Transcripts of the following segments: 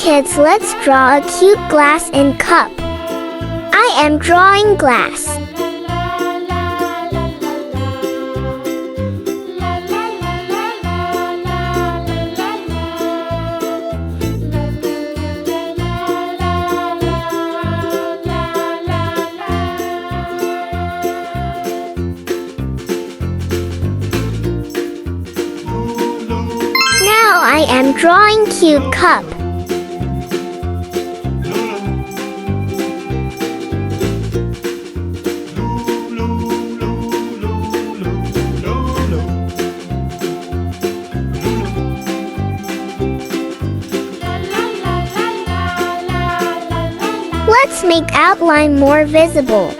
kids, let's draw a cute glass and cup. I am drawing glass. Now I am drawing cute cup. Let's make outline more visible.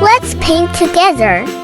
Let's paint together.